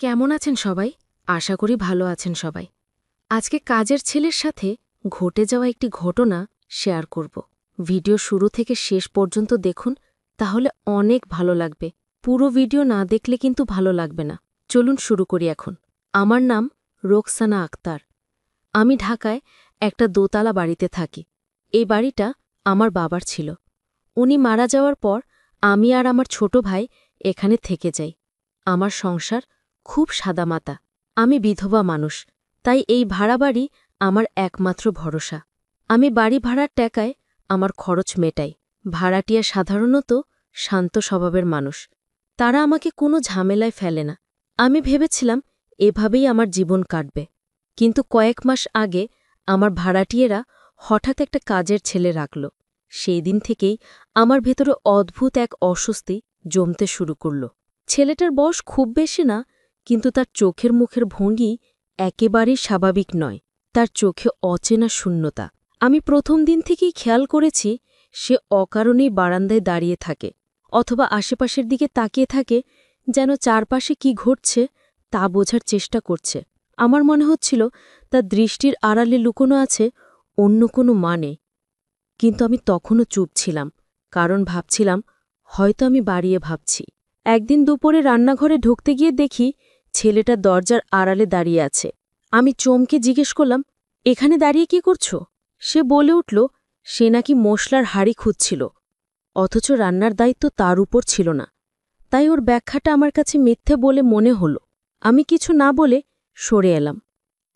কেমন আছেন সবাই? আশা করি ভালো আছেন সবাই। আজকে কাজের ছেলের সাথে ঘটে যাওয়া একটি ঘটনা শেয়ার করব। ভিডিও শুরু থেকে শেষ পর্যন্ত দেখুন, তাহলে অনেক ভালো লাগবে। পুরো ভিডিও না দেখলে কিন্তু ভালো লাগবে না। চলুন শুরু করি এখন। আমার নাম রোকসানা আক্তার। আমি ঢাকায় একটা দোতলা বাড়িতে থাকি। এই বাড়িটা আমার বাবার ছিল। উনি মারা যাওয়ার পর আমি আর আমার ছোট ভাই এখানে থেকে যাই। আমার সংসার খুব সাদামাটা। আমি বিধবা মানুষ, তাই এই ভাড়া বাড়ি আমার একমাত্র ভরসা। আমি বাড়ি ভাড়ার টাকায় আমার খরচ মেটাই। ভাড়াটিয়া সাধারণত শান্ত স্বভাবের মানুষ। তারা আমাকে কোনো ঝামেলায় ফেলে না। আমি ভেবেছিলাম এভাবেই আমার জীবন কাটবে। কিন্তু কয়েক মাস আগে আমার ভাড়াটিয়েরা হঠাৎ একটা কাজের ছেলে রাখল। সেই দিন থেকেই আমার ভেতরে অদ্ভুত এক অস্বস্তি জমতে শুরু করল। ছেলেটার বয়স খুব বেশি না, কিন্তু তার চোখের মুখের ভঙ্গি একেবারেই স্বাভাবিক নয়। তার চোখে অচেনা শূন্যতা। আমি প্রথম দিন থেকেই খেয়াল করেছি সে অকারণেই বারান্দায় দাঁড়িয়ে থাকে, অথবা আশেপাশের দিকে তাকিয়ে থাকে, যেন চারপাশে কি ঘটছে তা বোঝার চেষ্টা করছে। আমার মনে হচ্ছিল তার দৃষ্টির আড়ালে লুকোনো আছে অন্য কোনো মানে। কিন্তু আমি তখনও চুপ ছিলাম, কারণ ভাবছিলাম হয়তো আমি বাড়িয়ে ভাবছি। একদিন দুপুরে রান্নাঘরে ঢুকতে গিয়ে দেখি ছেলেটা দরজার আড়ালে দাঁড়িয়ে আছে। আমি চমকে জিজ্ঞেস করলাম, এখানে দাঁড়িয়ে কি করছো? সে বলে উঠল সে নাকি মশলার হাঁড়ি খুঁজছিল, অথচ রান্নার দায়িত্ব তার উপর ছিল না। তাই ওর ব্যাখ্যাটা আমার কাছে মিথ্যে বলে মনে হল। আমি কিছু না বলে সরে এলাম।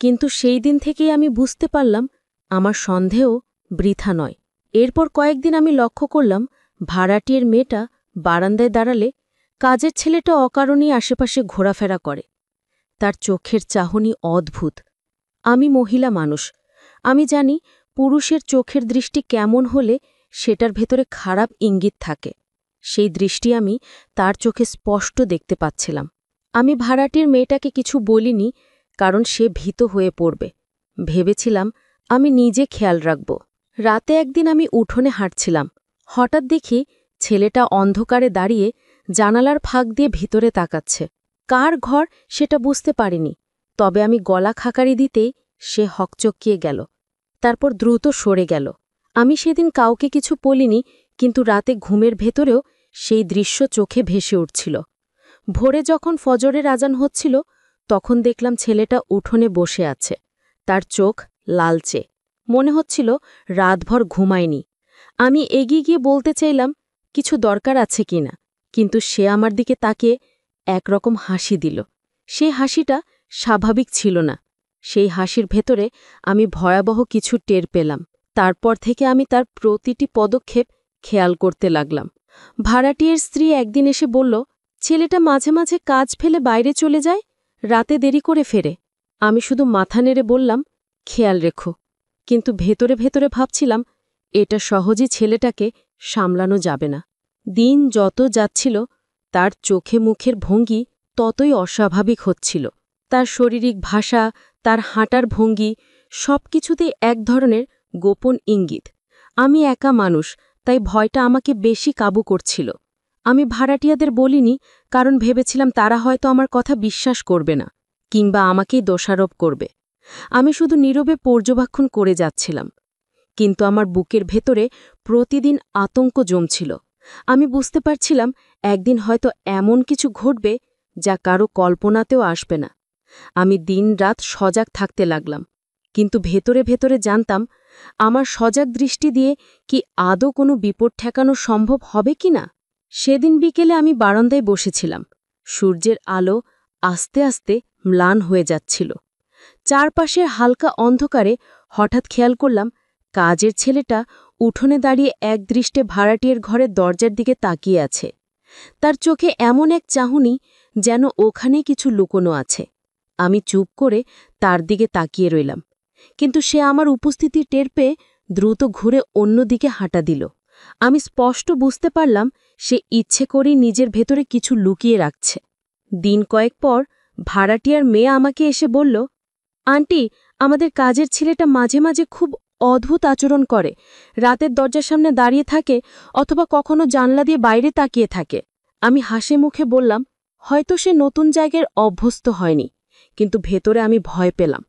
কিন্তু সেই দিন থেকেই আমি বুঝতে পারলাম আমার সন্দেহ বৃথা নয়। এরপর কয়েকদিন আমি লক্ষ্য করলাম ভাড়াটিয়ের মেয়েটা বারান্দায় দাঁড়ালে কাজের ছেলেটা অকারণেই আশেপাশে ঘোরাফেরা করে। তার চোখের চাহনি অদ্ভুত। আমি মহিলা মানুষ, আমি জানি পুরুষের চোখের দৃষ্টি কেমন হলে সেটার ভেতরে খারাপ ইঙ্গিত থাকে। সেই দৃষ্টি আমি তার চোখে স্পষ্ট দেখতে পাচ্ছিলাম। আমি ভাড়াটির মেয়েটাকে কিছু বলিনি, কারণ সে ভীত হয়ে পড়বে। ভেবেছিলাম আমি নিজে খেয়াল রাখব। রাতে একদিন আমি উঠোনে হাঁটছিলাম। হঠাৎ দেখি ছেলেটা অন্ধকারে দাঁড়িয়ে জানালার ফাঁক দিয়ে ভিতরে তাকাচ্ছে। কার ঘর সেটা বুঝতে পারিনি, তবে আমি গলা খাকারি দিতেই সে হকচকিয়ে গেল, তারপর দ্রুত সরে গেল। আমি সেদিন কাউকে কিছু বলিনি, কিন্তু রাতে ঘুমের ভেতরেও সেই দৃশ্য চোখে ভেসে উঠছিল। ভোরে যখন ফজরের আজান হচ্ছিল, তখন দেখলাম ছেলেটা উঠোনে বসে আছে। তার চোখ লালচে, মনে হচ্ছিল রাতভর ঘুমায়নি। আমি এগিয়ে গিয়ে বলতে চাইলাম কিছু দরকার আছে কিনা, কিন্তু সে আমার দিকে তাকিয়ে একরকম হাসি দিল। সেই হাসিটা স্বাভাবিক ছিল না। সেই হাসির ভেতরে আমি ভয়াবহ কিছু টের পেলাম। তারপর থেকে আমি তার প্রতিটি পদক্ষেপ খেয়াল করতে লাগলাম। ভাড়াটিয়ের স্ত্রী একদিন এসে বলল, ছেলেটা মাঝে মাঝে কাজ ফেলে বাইরে চলে যায়, রাতে দেরি করে ফেরে। আমি শুধু মাথা নেড়ে বললাম, খেয়াল রেখো। কিন্তু ভেতরে ভেতরে ভাবছিলাম এটা সহজেই ছেলেটাকে সামলানো যাবে না। দিন যত যাচ্ছিল তার চোখে মুখের ভঙ্গি ততই অস্বাভাবিক হচ্ছিল। তার শারীরিক ভাষা, তার হাঁটার ভঙ্গি, সবকিছুতেই এক ধরনের গোপন ইঙ্গিত। আমি একা মানুষ, তাই ভয়টা আমাকে বেশি কাবু করছিল। আমি ভাড়াটিয়াদের বলিনি, কারণ ভেবেছিলাম তারা হয়তো আমার কথা বিশ্বাস করবে না, কিংবা আমাকেই দোষারোপ করবে। আমি শুধু নীরবে পর্যবেক্ষণ করে যাচ্ছিলাম। কিন্তু আমার বুকের ভেতরে প্রতিদিন আতঙ্ক জমছিল। আমি বুঝতে পারছিলাম একদিন হয়তো এমন কিছু ঘটবে যা কারো কল্পনাতেও আসবে না। আমি দিন-রাত সজাগ থাকতে লাগলাম, কিন্তু ভেতরে ভেতরে জানতাম আমার সজাগ দৃষ্টি দিয়ে কি আদৌ কোনো বিপদ ঠেকানো সম্ভব হবে কি না। সেদিন বিকেলে আমি বারান্দায় বসেছিলাম। সূর্যের আলো আস্তে আস্তে ম্লান হয়ে যাচ্ছিল। চারপাশের হালকা অন্ধকারে হঠাৎ খেয়াল করলাম কাজের ছেলেটা উঠোনে দাঁড়িয়ে একদৃষ্টে ভাড়াটিয়ের ঘরের দরজার দিকে তাকিয়ে আছে। তার চোখে এমন এক চাহনি যেন ওখানে কিছু লুকোনো আছে। আমি চুপ করে তার দিকে তাকিয়ে রইলাম, কিন্তু সে আমার উপস্থিতি টের পেয়ে দ্রুত ঘুরে অন্যদিকে হাঁটা দিল। আমি স্পষ্ট বুঝতে পারলাম সে ইচ্ছে করেই নিজের ভেতরে কিছু লুকিয়ে রাখছে। দিন কয়েক পর ভাড়াটিয়ার মেয়ে আমাকে এসে বলল, আন্টি, আমাদের কাজের ছেলেটা মাঝে মাঝে খুব অদ্ভুত আচরণ করে। রাতের দরজার সামনে দাঁড়িয়ে থাকে, অথবা কখনো জানলা দিয়ে বাইরে তাকিয়ে থাকে। আমি হাসি মুখে বললাম, হয়তো সে নতুন জায়গায় অভ্যস্ত হয়নি, কিন্তু ভেতরে আমি ভয় পেলাম,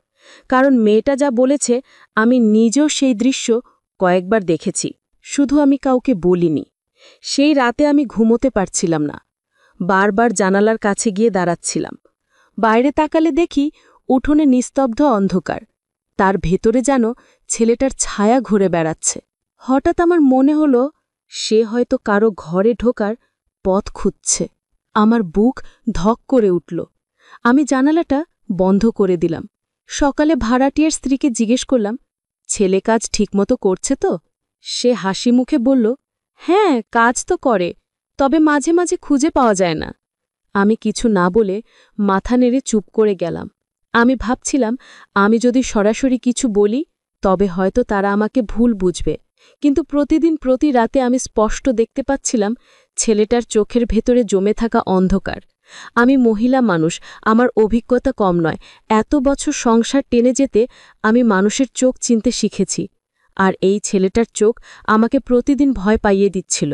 কারণ মেয়েটা যা বলেছে আমি নিজেও সেই দৃশ্য কয়েকবার দেখেছি, শুধু আমি কাউকে বলিনি। সেই রাতে আমি ঘুমোতে পারছিলাম না, বারবার জানালার কাছে গিয়ে দাঁড়াচ্ছিলাম। বাইরে তাকালে দেখি উঠোনে নিস্তব্ধ অন্ধকার, তার ভেতরে যেন ছেলেটার ছায়া ঘুরে বেড়াচ্ছে। হঠাৎ আমার মনে হলো সে হয়তো কারো ঘরে ঢোকার পথ খুঁজছে। আমার বুক ধক করে উঠল। আমি জানালাটা বন্ধ করে দিলাম। সকালে ভাড়াটিয়ার স্ত্রীকে জিজ্ঞেস করলাম, ছেলে কাজ ঠিকমতো করছে তো? সে হাসি মুখে বলল, হ্যাঁ, কাজ তো করে, তবে মাঝে মাঝে খুঁজে পাওয়া যায় না। আমি কিছু না বলে মাথা নেড়ে চুপ করে গেলাম। আমি ভাবছিলাম আমি যদি সরাসরি কিছু বলি তবে হয়তো তারা আমাকে ভুল বুঝবে, কিন্তু প্রতিদিন প্রতি রাতে আমি স্পষ্ট দেখতে পাচ্ছিলাম ছেলেটার চোখের ভেতরে জমে থাকা অন্ধকার। আমি মহিলা মানুষ, আমার অভিজ্ঞতা কম নয়। এত বছর সংসার টেনে যেতে আমি মানুষের চোখ চিনতে শিখেছি, আর এই ছেলেটার চোখ আমাকে প্রতিদিন ভয় পাইয়ে দিচ্ছিল।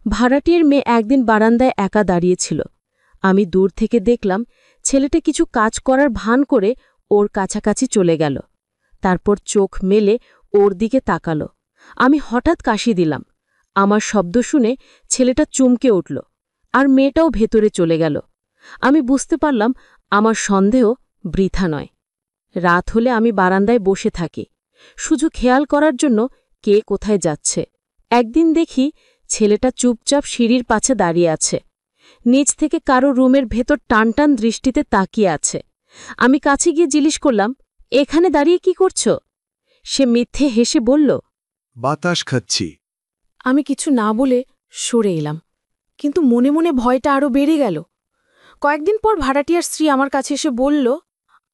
ভাড়াটিয়ার মেয়ে একদিন বারান্দায় একা দাঁড়িয়েছিল। আমি দূর থেকে দেখলাম ছেলেটা কিছু কাজ করার ভান করে ওর কাছাকাছি চলে গেল, তারপর চোখ মেলে ওর দিকে তাকালো। আমি হঠাৎ কাশি দিলাম। আমার শব্দ শুনে ছেলেটা চমকে উঠল, আর মেয়েটাও ভেতরে চলে গেল। আমি বুঝতে পারলাম আমার সন্দেহ বৃথা নয়। রাত হলে আমি বারান্দায় বসে থাকি, শুধু খেয়াল করার জন্য কে কোথায় যাচ্ছে। একদিন দেখি ছেলেটা চুপচাপ সিঁড়ির পাশে দাঁড়িয়ে আছে, নিচ থেকে কারো রুমের ভেতর টানটান দৃষ্টিতে তাকিয়ে আছে। আমি কাছে গিয়ে জিজ্ঞেস করলাম, এখানে দাঁড়িয়ে কি করছ? সে মিথ্যে হেসে বলল, বাতাস খাচ্ছি। আমি কিছু না বলে সরে এলাম, কিন্তু মনে মনে ভয়টা আরও বেড়ে গেল। কয়েকদিন পর ভাড়াটিয়ার স্ত্রী আমার কাছে এসে বলল,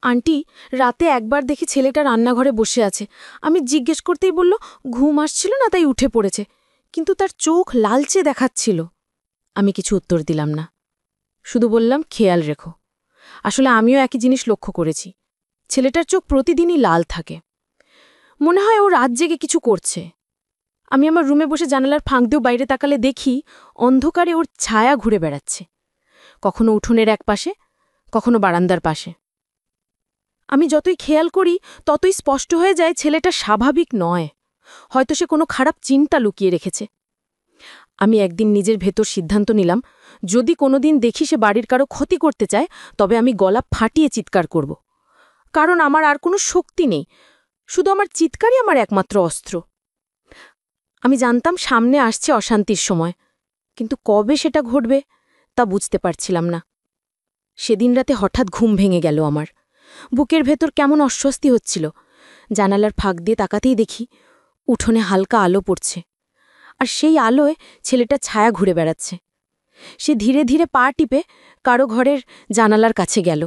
আন্টি, রাতে একবার দেখি ছেলেটা রান্নাঘরে বসে আছে। আমি জিজ্ঞেস করতেই বলল ঘুম আসছিল না, তাই উঠে পড়েছে, কিন্তু তার চোখ লালচে দেখাচ্ছিল। আমি কিছু উত্তর দিলাম না, শুধু বললাম খেয়াল রেখো। আসলে আমিও একই জিনিস লক্ষ্য করেছি, ছেলেটার চোখ প্রতিদিনই লাল থাকে। মনে হয় ও রাত জেগে কিছু করছে। আমি আমার রুমে বসে জানালার ফাঁক দিয়েও বাইরে তাকালে দেখি অন্ধকারে ওর ছায়া ঘুরে বেড়াচ্ছে, কখনো উঠোনের এক পাশে, কখনো বারান্দার পাশে। আমি যতই খেয়াল করি ততই স্পষ্ট হয়ে যায় ছেলেটা স্বাভাবিক নয়, হয়তো সে কোনো খারাপ চিন্তা লুকিয়ে রেখেছে। আমি একদিন নিজের ভেতর সিদ্ধান্ত নিলাম, যদি কোনোদিন দেখি সে বাড়ির কারো ক্ষতি করতে চায় তবে আমি গলা ফাটিয়ে চিৎকার করব, কারণ আমার আর কোনো শক্তি নেই, শুধু আমার চিৎকারই আমার একমাত্র অস্ত্র। আমি জানতাম সামনে আসছে অশান্তির সময়, কিন্তু কবে সেটা ঘটবে তা বুঝতে পারছিলাম না। সেদিন রাতে হঠাৎ ঘুম ভেঙে গেল আমার। বুকের ভেতর কেমন অস্বস্তি হচ্ছিল। জানালার ফাঁক দিয়ে তাকাতেই দেখি উঠোনে হালকা আলো পড়ছে, আর সেই আলোয় ছেলেটা ছায়া ঘুরে বেড়াচ্ছে। সে ধীরে ধীরে পা টিপে কারো ঘরের জানালার কাছে গেল,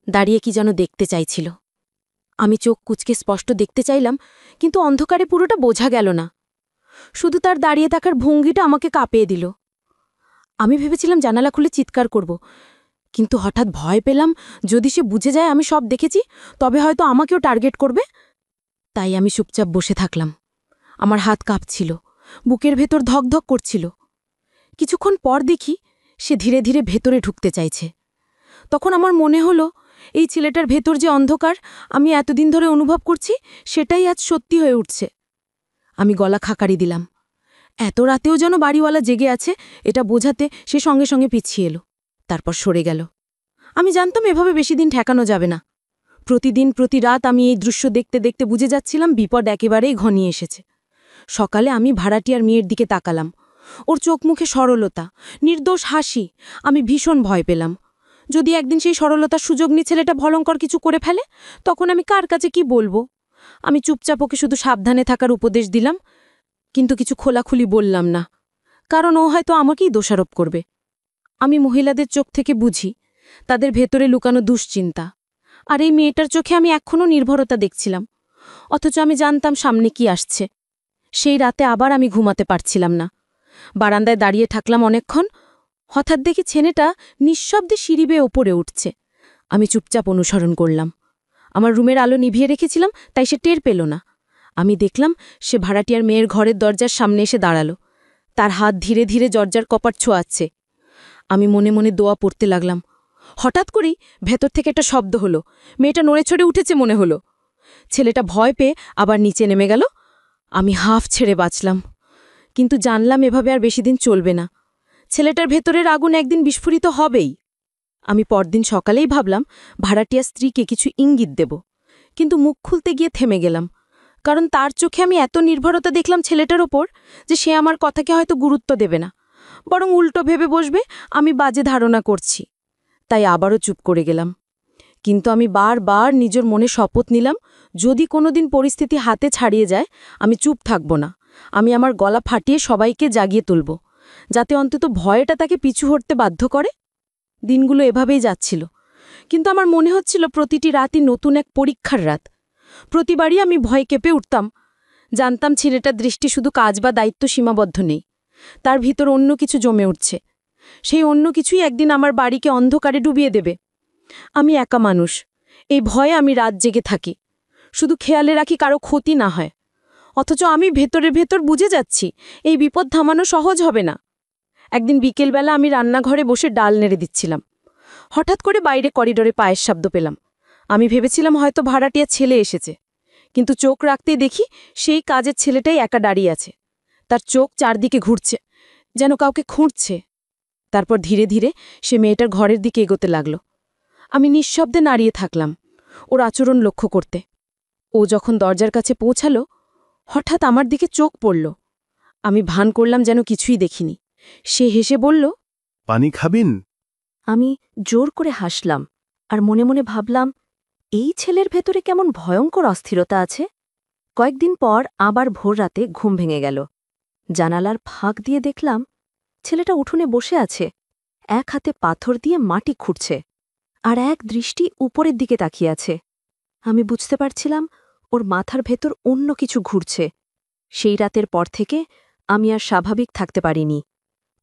দাঁড়িয়ে কি যেন দেখতে চাইছিল। আমি চোখ কুঁচকে স্পষ্ট দেখতে চাইলাম, কিন্তু অন্ধকারে পুরোটা বোঝা গেল না। শুধু তার দাঁড়িয়ে থাকার ভঙ্গিটা আমাকে কাঁপিয়ে দিল। আমি ভেবেছিলাম জানালা খুলে চিৎকার করব, কিন্তু হঠাৎ ভয় পেলাম যদি সে বুঝে যায় আমি সব দেখেছি তবে হয়তো আমাকেও টার্গেট করবে। তাই আমি চুপচাপ বসে থাকলাম। আমার হাত কাঁপছিল, বুকের ভেতর ধকধক করছিল। কিছুক্ষণ পর দেখি সে ধীরে ধীরে ভেতরে ঢুকতে চাইছে। তখন আমার মনে হলো এই ছেলেটার ভেতর যে অন্ধকার আমি এতদিন ধরে অনুভব করছি সেটাই আজ সত্যি হয়ে উঠছে। আমি গলা খাকারি দিলাম। এত রাতেও যেন বাড়িওয়ালা জেগে আছে এটা বোঝাতে সে সঙ্গে সঙ্গে পিছিয়ে এলো, তারপর সরে গেল। আমি জানতাম এভাবে বেশি দিন ঠেকানো যাবে না। প্রতিদিন প্রতি রাত আমি এই দৃশ্য দেখতে দেখতে বুঝে যাচ্ছিলাম বিপদ একেবারেই ঘনিয়ে এসেছে। সকালে আমি ভাড়াটিয়ার মেয়ের দিকে তাকালাম। ওর চোখ মুখে সরলতা, নির্দোষ হাসি। আমি ভীষণ ভয় পেলাম। যদি একদিন সেই সরলতার সুযোগ নিয়ে ছেলেটা ভয়ঙ্কর কিছু করে ফেলে তখন আমি কার কাছে কি বলবো? আমি চুপচাপ ওকে শুধু সাবধানে থাকার উপদেশ দিলাম, কিন্তু কিছু খোলাখুলি বললাম না, কারণ ও হয়তো আমাকেই দোষারোপ করবে। আমি মহিলাদের চোখ থেকে বুঝি তাদের ভেতরে লুকানো দুশ্চিন্তা, আর এই মেয়েটার চোখে আমি এখনও নির্ভরতা দেখছিলাম, অথচ আমি জানতাম সামনে কি আসছে। সেই রাতে আবার আমি ঘুমাতে পারছিলাম না। বারান্দায় দাঁড়িয়ে থাকলাম অনেকক্ষণ। হঠাৎ দেখি ছেলেটা নিঃশব্দে সিঁড়ি বেয়ে ওপরে উঠছে। আমি চুপচাপ অনুসরণ করলাম। আমার রুমের আলো নিভিয়ে রেখেছিলাম, তাই সে টের পেল না। আমি দেখলাম সে ভাড়াটিয়ার মেয়ের ঘরের দরজার সামনে এসে দাঁড়ালো। তার হাত ধীরে ধীরে দরজার কপাট ছোঁয়াচ্ছে। আমি মনে মনে দোয়া পড়তে লাগলাম। হঠাৎ করেই ভেতর থেকে একটা শব্দ হলো। মেয়েটা নড়েচড়ে উঠেছে মনে হলো। ছেলেটা ভয় পেয়ে আবার নিচে নেমে গেল। আমি হাফ ছেড়ে বাঁচলাম, কিন্তু জানলাম এভাবে আর বেশি দিন চলবে না। ছেলেটার ভেতরের আগুন একদিন বিস্ফোরিত হবেই। আমি পরদিন সকালেই ভাবলাম ভাড়াটিয়া স্ত্রীকে কিছু ইঙ্গিত দেব, কিন্তু মুখ খুলতে গিয়ে থেমে গেলাম। কারণ তার চোখে আমি এত নির্ভরতা দেখলাম ছেলেটার ওপর যে সে আমার কথাকে হয়তো গুরুত্ব দেবে না, বরং উল্টো ভেবে বসবে আমি বাজে ধারণা করছি। তাই আবারও চুপ করে গেলাম। কিন্তু আমি বারবার নিজের মনে শপথ নিলাম, যদি কোনোদিন পরিস্থিতি হাতে ছাড়িয়ে যায় আমি চুপ থাকব না। আমি আমার গলা ফাটিয়ে সবাইকে জাগিয়ে তুলব, যাতে অন্তত ভয়টা তাকে পিছু হটতে বাধ্য করে। দিনগুলো এভাবেই যাচ্ছিল, কিন্তু আমার মনে হচ্ছিল প্রতিটি রাতই নতুন এক পরীক্ষার রাত। প্রতিবারই আমি ভয় কেঁপে উঠতাম। জানতাম ছেলেটার দৃষ্টি শুধু কাজ বা দায়িত্ব সীমাবদ্ধ নেই, তার ভিতর অন্য কিছু জমে উঠছে। সেই অন্য কিছুই একদিন আমার বাড়িকে অন্ধকারে ডুবিয়ে দেবে। আমি একা মানুষ, এই ভয়ে আমি রাত জেগে থাকি, শুধু খেয়ালে রাখি কারো ক্ষতি না হয়। অথচ আমি ভেতরে ভেতর বুঝে যাচ্ছি এই বিপদ থামানো সহজ হবে না। একদিন বিকেলবেলা আমি রান্নাঘরে বসে ডাল নেড়ে দিচ্ছিলাম। হঠাৎ করে বাইরে করিডোরে পায়ের শব্দ পেলাম। আমি ভেবেছিলাম হয়তো ভাড়াটিয়া ছেলে এসেছে, কিন্তু চোখ রাখতেই দেখি সেই কাজের ছেলেটাই একা দাঁড়িয়ে আছে। তার চোখ চারদিকে ঘুরছে, যেন কাউকে খুঁড়ছে। তারপর ধীরে ধীরে সে মেয়েটার ঘরের দিকে এগোতে লাগল। আমি নিঃশব্দে নাড়িয়ে থাকলাম ওর আচরণ লক্ষ্য করতে। ও যখন দরজার কাছে পৌঁছালো, হঠাৎ আমার দিকে চোখ পড়ল। আমি ভান করলাম যেন কিছুই দেখিনি। সে হেসে বলল, পানি খাবেন? আমি জোর করে হাসলাম আর মনে মনে ভাবলাম, এই ছেলের ভেতরে কেমন ভয়ঙ্কর অস্থিরতা আছে। কয়েকদিন পর আবার ভোররাতে ঘুম ভেঙে গেল। জানালার ফাঁক দিয়ে দেখলাম ছেলেটা উঠোনে বসে আছে, এক হাতে পাথর দিয়ে মাটি খুঁড়ছে আর এক দৃষ্টি উপরের দিকে তাকিয়ে আছে। আমি বুঝতে পারছিলাম ওর মাথার ভেতর অন্য কিছু ঘুরছে। সেই রাতের পর থেকে আমি আর স্বাভাবিক থাকতে পারিনি।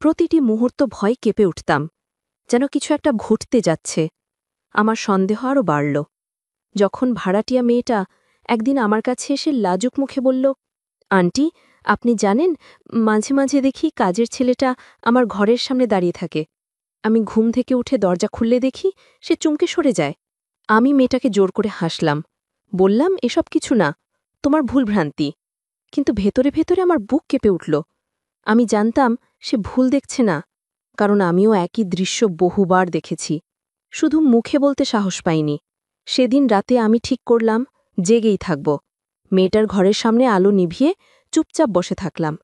প্রতিটি মুহূর্ত ভয় কেঁপে উঠতাম, যেন কিছু একটা ঘটতে যাচ্ছে। আমার সন্দেহ আরও বাড়ল যখন ভাড়াটিয়া মেয়েটা একদিন আমার কাছে এসে লাজুক মুখে বলল, আন্টি, আপনি জানেন, মাঝে মাঝে দেখি কাজের ছেলেটা আমার ঘরের সামনে দাঁড়িয়ে থাকে। আমি ঘুম থেকে উঠে দরজা খুললে দেখি সে চমকে সরে যায়। আমি মেয়েটাকে জোর করে হাসলাম, বললাম, এসব কিছু না, তোমার ভুলভ্রান্তি। কিন্তু ভেতরে ভেতরে আমার বুক কেঁপে উঠল। আমি জানতাম সে ভুল দেখছে না, কারণ আমিও একই দৃশ্য বহুবার দেখেছি, শুধু মুখে বলতে সাহস পাইনি। সেদিন রাতে আমি ঠিক করলাম জেগেই থাকব। মেয়েটার ঘরের সামনে আলো নিভিয়ে চুপচাপ বসে থাকলাম।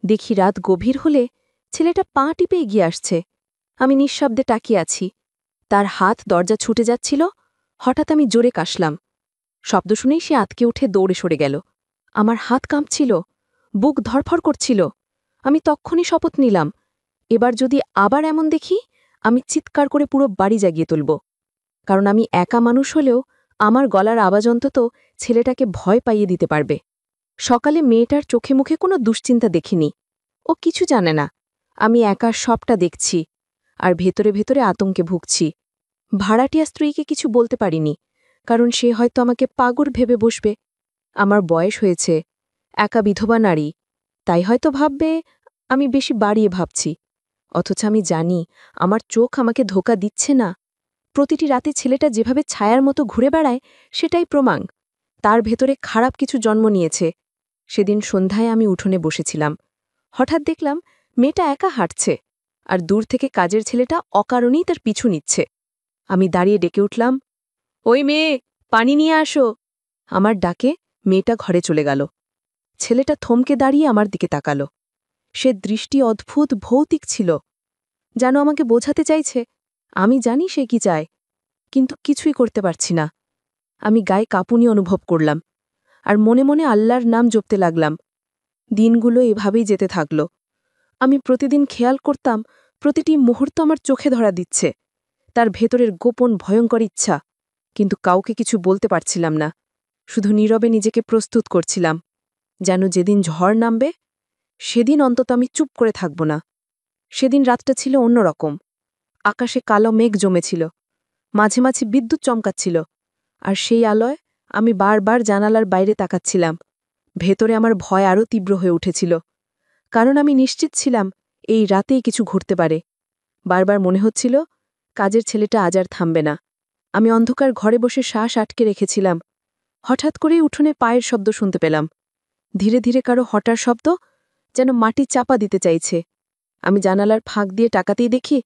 দেখি রাত গভীর হলে ছেলেটা পা টিপে এগিয়ে আসছে। আমি নিঃশব্দে তাকিয়ে আছি। তার হাত দরজা ছুটে যাচ্ছিল। হঠাৎ আমি জোরে কাশলাম। শব্দ শুনেই সে আতকে উঠে দৌড়ে সরে গেল। আমার হাত কাঁপছিল, বুক ধরফর করছিল। আমি তক্ষুনি শপথ নিলাম, এবার যদি আবার এমন দেখি আমি চিৎকার করে পুরো বাড়ি জাগিয়ে তুলব। কারণ আমি একা মানুষ হলেও আমার গলার আওয়াজ অন্তত ছেলেটাকে ভয় পাইয়ে দিতে পারবে। সকালে মেয়েটার চোখে মুখে কোনো দুশ্চিন্তা দেখিনি। ও কিছু জানে না, আমি একা সবটা দেখছি আর ভেতরে ভেতরে আতঙ্কে ভুগছি। ভাড়াটিয়া স্ত্রীকে কিছু বলতে পারিনি, কারণ সে হয়তো আমাকে পাগল ভেবে বসবে। আমার বয়স হয়েছে, একা বিধবা নারী, তাই হয়তো ভাববে আমি বেশি বাড়িয়ে ভাবছি। অথচ আমি জানি আমার চোখ আমাকে ধোঁকা দিচ্ছে না। প্রতিটি রাতে ছেলেটা যেভাবে ছায়ার মতো ঘুরে বেড়ায় সেটাই প্রমাণ তার ভেতরে খারাপ কিছু জন্ম নিয়েছে। সেদিন সন্ধ্যায় আমি উঠোনে বসেছিলাম। হঠাৎ দেখলাম মেয়েটা একা হাঁটছে আর দূর থেকে কাজের ছেলেটা অকারণেই তার পিছু নিচ্ছে। আমি দাঁড়িয়ে ডেকে উঠলাম, ওই মেয়ে, পানি নিয়ে আসো। আমার ডাকে মেয়েটা ঘরে চলে গেল। ছেলেটা থমকে দাঁড়িয়ে আমার দিকে তাকাল। সে দৃষ্টি অদ্ভুত ভৌতিক ছিল, যেন আমাকে বোঝাতে চাইছে আমি জানি সে কি চায়, কিন্তু কিছুই করতে পারছি না। আমি গায়ে কাঁপুনি অনুভব করলাম আর মনে মনে আল্লাহর নাম জপতে লাগলাম। দিনগুলো এভাবেই যেতে থাকল। আমি প্রতিদিন খেয়াল করতাম প্রতিটি মুহূর্ত আমার চোখে ধরা দিচ্ছে, তার ভেতরের গোপন ভয়ঙ্কর ইচ্ছা, কিন্তু কাউকে কিছু বলতে পারছিলাম না। শুধু নীরবে নিজেকে প্রস্তুত করছিলাম, যেন যেদিন ঝড় নামবে সেদিন অন্তত আমি চুপ করে থাকব না। সেদিন রাতটা ছিল অন্যরকম। আকাশে কালো মেঘ জমেছিল, মাঝে মাঝে বিদ্যুৎ চমকাচ্ছিল, আর সেই আলোয় আমি বারবার জানালার বাইরে তাকাচ্ছিলাম। ভেতরে আমার ভয় আরও তীব্র হয়ে উঠেছিল, কারণ আমি নিশ্চিত ছিলাম এই রাতেই কিছু ঘটতে পারে। বারবার মনে হচ্ছিল কাজের ছেলেটা আজ আর থামবে না। আমি অন্ধকার ঘরে বসে শ্বাস আটকে রেখেছিলাম। হঠাৎ করেই উঠোনে পায়ের শব্দ শুনতে পেলাম। ধীরে ধীরে কারো হঠার শব্দ, যেন মাটি চাপা দিতে চাইছে। আমি জানালার ফাঁক দিয়ে তাকাতেই দেখি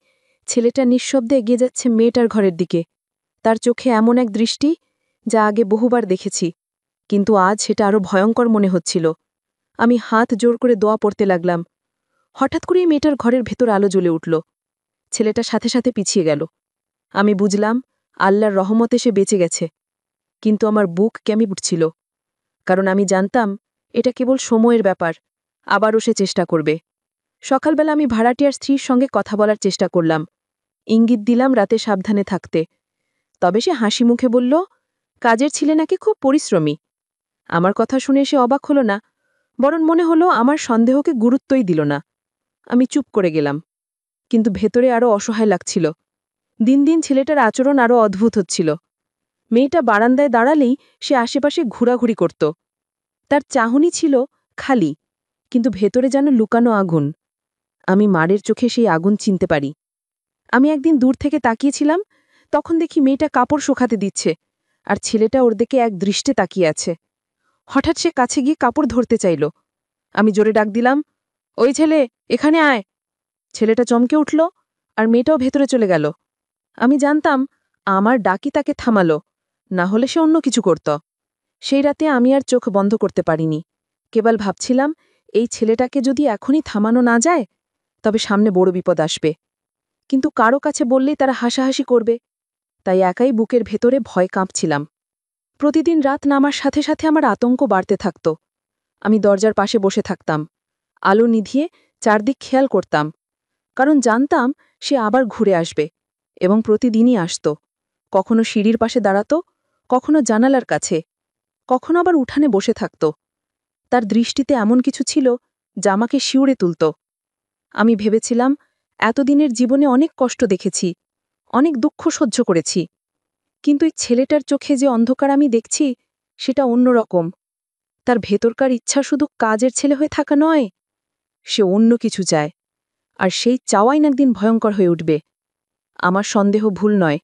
ছেলেটা নিঃশব্দে এগিয়ে যাচ্ছে মেয়েটার ঘরের দিকে। তার চোখে এমন এক দৃষ্টি যা আগে বহুবার দেখেছি, কিন্তু আজ সেটা আরও ভয়ঙ্কর মনে হচ্ছিল। আমি হাত জোর করে দোয়া পড়তে লাগলাম। হঠাৎ করেই মেয়েটার ঘরের ভেতর আলো জ্বলে উঠল। ছেলেটার সাথে সাথে পিছিয়ে গেল। আমি বুঝলাম আল্লাহর রহমতে সে বেঁচে গেছে। কিন্তু আমার বুক কেমে উঠছিল, কারণ আমি জানতাম এটা কেবল সময়ের ব্যাপার, আবারও সে চেষ্টা করবে। সকালবেলা আমি ভাড়াটিয়ার স্ত্রীর সঙ্গে কথা বলার চেষ্টা করলাম, ইঙ্গিত দিলাম রাতে সাবধানে থাকতে। তবে সে হাসি মুখে বলল, কাজের ছেলে নাকি খুব পরিশ্রমী। আমার কথা শুনে সে অবাক হল না, বরং মনে হলো আমার সন্দেহকে গুরুত্বই দিল না। আমি চুপ করে গেলাম, কিন্তু ভেতরে আরও অসহায় লাগছিল। দিন দিন ছেলেটার আচরণ আরও অদ্ভুত হচ্ছিল। মেয়েটা বারান্দায় দাঁড়ালেই সে আশেপাশে ঘোরাঘুরি করত। তার চাহনি ছিল খালি, কিন্তু ভেতরে যেন লুকানো আগুন। আমি মারের চোখে সেই আগুন চিনতে পারি। আমি একদিন দূর থেকে তাকিয়েছিলাম, তখন দেখি মেয়েটা কাপড় শুকাতে দিচ্ছে, আর ছেলেটা ওর দিকে এক দৃষ্টে তাকিয়ে আছে। হঠাৎ সে কাছে গিয়ে কাপড় ধরতে চাইল। আমি জোরে ডাক দিলাম, ওই ছেলে, এখানে আয়। ছেলেটা চমকে উঠল, আর মেয়েটাও ভেতরে চলে গেল। আমি জানতাম আমার ডাকি তাকে থামালো, না হলে সে অন্য কিছু করত। সেই রাতে আমি আর চোখ বন্ধ করতে পারিনি। কেবল ভাবছিলাম, এই ছেলেটাকে যদি এখনই থামানো না যায়, তবে সামনে বড় বিপদ আসবে। কিন্তু কারো কাছে বললেই তারা হাসাহাসি করবে, তাই একাই বুকের ভেতরে ভয় কাঁপছিলাম। প্রতিদিন রাত নামার সাথে সাথে আমার আতঙ্ক বাড়তে থাকত। আমি দরজার পাশে বসে থাকতাম, আলো নিভিয়ে চারদিক খেয়াল করতাম, কারণ জানতাম সে আবার ঘুরে আসবে, এবং প্রতিদিনই আসত। কখনো সিঁড়ির পাশে দাঁড়াত, কখনো জানালার কাছে, কখনো আবার উঠানে বসে থাকত। তার দৃষ্টিতে এমন কিছু ছিল যা আমাকে শিউরে তুলত। আমি ভেবেছিলাম, এতদিনের জীবনে অনেক কষ্ট দেখেছি, অনেক দুঃখ সহ্য করেছি, কিন্তু এই ছেলেটার চোখে যে অন্ধকার আমি দেখছি, সেটা অন্যরকম। তার ভেতরকার ইচ্ছা শুধু কাজের ছেলে হয়ে থাকা নয়, সে অন্য কিছু চায়, আর সেই চাওয়াই একদিন ভয়ঙ্কর হয়ে উঠবে। আমার সন্দেহ ভুল নয়।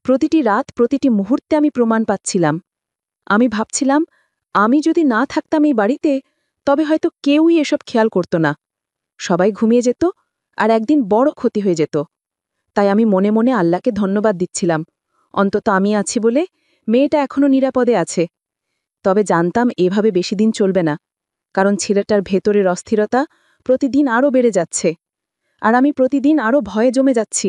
প্রতিটি রাত, প্রতিটি মুহূর্তে আমি প্রমাণ পাচ্ছিলাম। আমি ভাবছিলাম, আমি যদি না থাকতাম এই বাড়িতে, তবে হয়তো কেউই এসব খেয়াল করত না। সবাই ঘুমিয়ে যেত, আর একদিন বড় ক্ষতি হয়ে যেত। তাই আমি মনে মনে আল্লাহকে ধন্যবাদ দিচ্ছিলাম, অন্তত আমি আছি বলে মেয়েটা এখনও নিরাপদে আছে। তবে জানতাম এভাবে বেশি দিন চলবে না, কারণ ছেলেটার ভেতরের অস্থিরতা প্রতিদিন আরও বেড়ে যাচ্ছে, আর আমি প্রতিদিন আরও ভয়ে জমে যাচ্ছি।